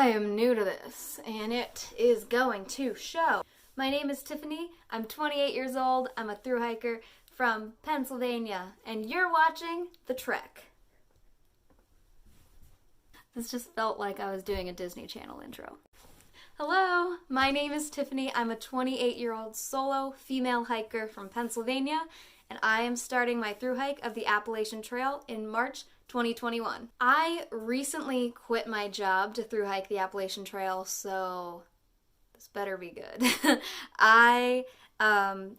am new to this, and it is going to show. My name is Tiffany. I'm 28 years old. I'm a thru hiker from Pennsylvania, and you're watching The Trek. This just felt like I was doing a Disney Channel intro. Hello, my name is Tiffany. I'm a 28-year-old solo female hiker from Pennsylvania, and I am starting my thru hike of the Appalachian Trail in March 2021. I recently quit my job to thru hike the Appalachian Trail, so this better be good.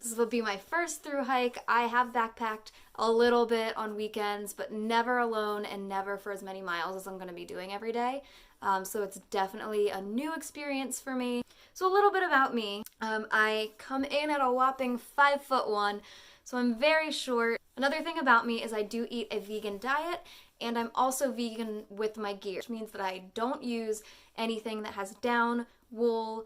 This will be my first thru hike. I have backpacked a little bit on weekends, but never alone and never for as many miles as I'm going to be doing every day. So it's definitely a new experience for me. So a little bit about me. I come in at a whopping 5'1", so I'm very short. Another thing about me is I do eat a vegan diet, and I'm also vegan with my gear, which means that I don't use anything that has down, wool,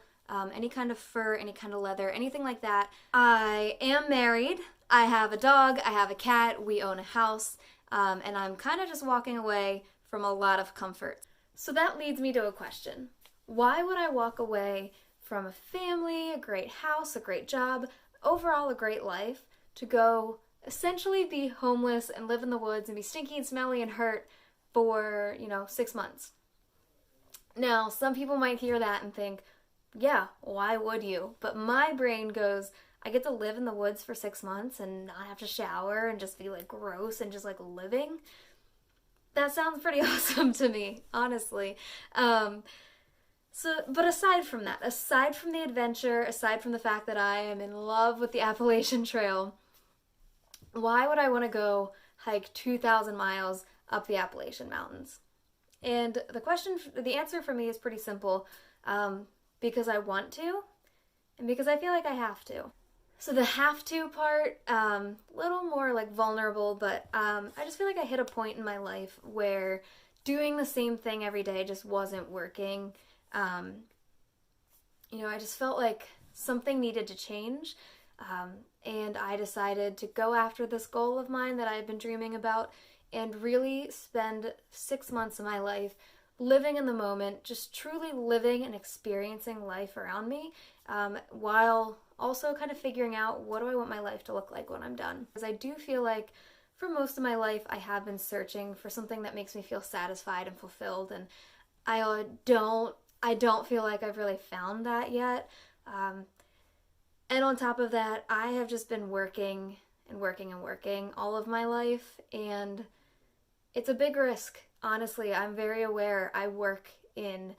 any kind of fur, any kind of leather, anything like that. I am married. I have a dog. I have a cat. We own a house. And I'm kind of just walking away from a lot of comfort. So that leads me to a question. Why would I walk away from a family, a great house, a great job, overall a great life, to go essentially be homeless and live in the woods and be stinky and smelly and hurt for, 6 months? Now, some people might hear that and think, yeah, why would you? But my brain goes, I get to live in the woods for 6 months and not have to shower and just be gross and just living. That sounds pretty awesome to me, honestly. But aside from that, aside from the adventure, aside from the fact that I am in love with the Appalachian Trail, why would I want to go hike 2,000 miles up the Appalachian Mountains? And the answer for me is pretty simple. Because I want to, and because I feel like I have to. So the have to part, little more vulnerable, but I just feel like I hit a point in my life where doing the same thing every day just wasn't working. I just felt like something needed to change, and I decided to go after this goal of mine that I had been dreaming about and really spend 6 months of my life living in the moment, just truly living and experiencing life around me, while also kind of figuring out what do I want my life to look like when I'm done. Because I do feel like for most of my life I have been searching for something that makes me feel satisfied and fulfilled, and I don't feel like I've really found that yet. And on top of that, I have just been working and working and working all of my life, and it's a big risk. Honestly, I'm very aware. I work in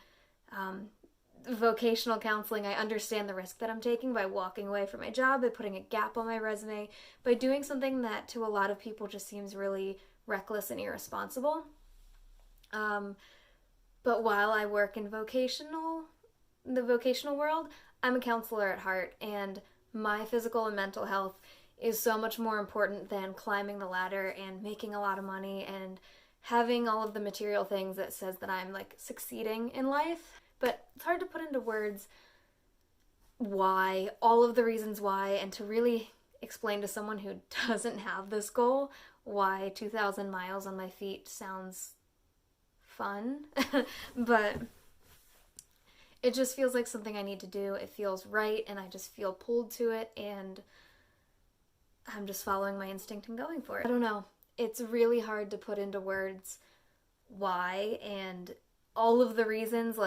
vocational counseling. I understand the risk that I'm taking by walking away from my job, by putting a gap on my resume, by doing something that to a lot of people just seems really reckless and irresponsible. But while I work in the vocational world, I'm a counselor at heart, and my physical and mental health is so much more important than climbing the ladder and making a lot of money and having all of the material things that says that I'm succeeding in life. But it's hard to put into words why, all of the reasons why, and to really explain to someone who doesn't have this goal why 2,000 miles on my feet sounds fun. But it just feels like something I need to do. It feels right, and I just feel pulled to it, and I'm just following my instinct and going for it. I don't know. It's really hard to put into words why and all of the reasons.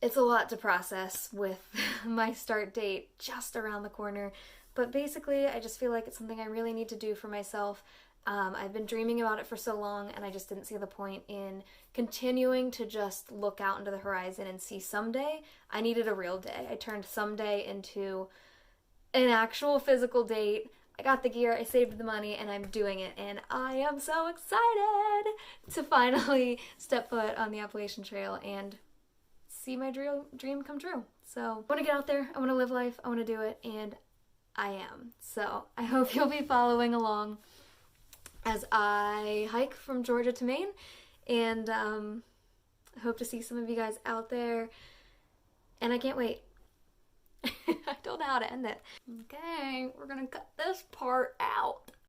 It's a lot to process with my start date just around the corner. But basically, I just feel like it's something I really need to do for myself. I've been dreaming about it for so long, and I just didn't see the point in continuing to just look out into the horizon and see someday. I needed a real day. I turned someday into an actual physical date. I got the gear, I saved the money, and I'm doing it, and I am so excited to finally step foot on the Appalachian Trail and see my dream come true. So I want to get out there, I want to live life, I want to do it, and I am. So I hope you'll be following along as I hike from Georgia to Maine, and I hope to see some of you guys out there, and I can't wait. I don't know how to end it. Okay, we're gonna cut this part out.